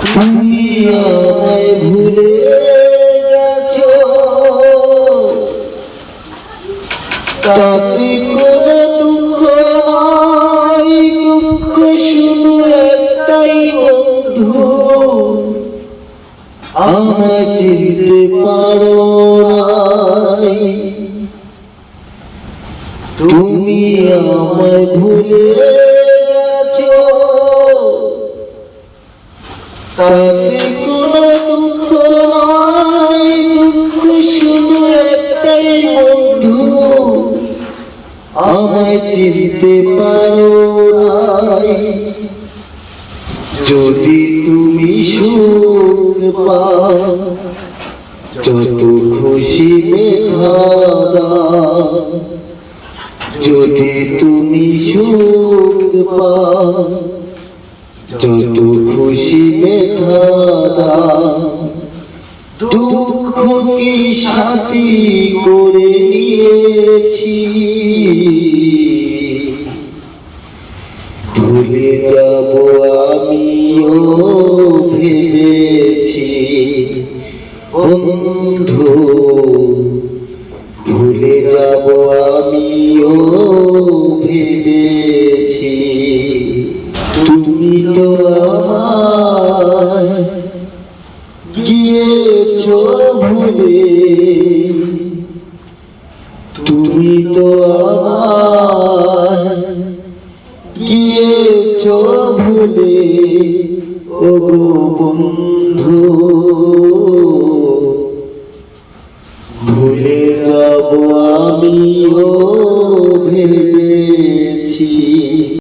তুমি আমায় ভুলে গেছো, তাতে কোনো দুঃখ নাই, দুঃখ শুধু একটাই বন্ধু, আমায় চিনতে পারো নাই। তুমি আমায় ভুলে গেছো, তাতে কোনো দুঃখ নাই, দুঃখ শুধু একটাই বন্ধু, আমায় চিনতে পারো নাই। যদি তুমি সুখ পাও, যত খুশি মেঘা দাও, যদি তুমি সুখ পাও, যত খুশি মেঘা দাও, দুঃখ কি সাথী করে নিয়েছি, ভুলে যাব আমিও ভেবেছি বন্ধু, ভুলে যাব আমিও ভেবেছি। তুমি তো আমায় গিয়েছো ভুলে, তুমি তো আমায় গিয়েছো ভুলে, ও বন্ধু, ভুলে যাব আমিও ভেবেছি।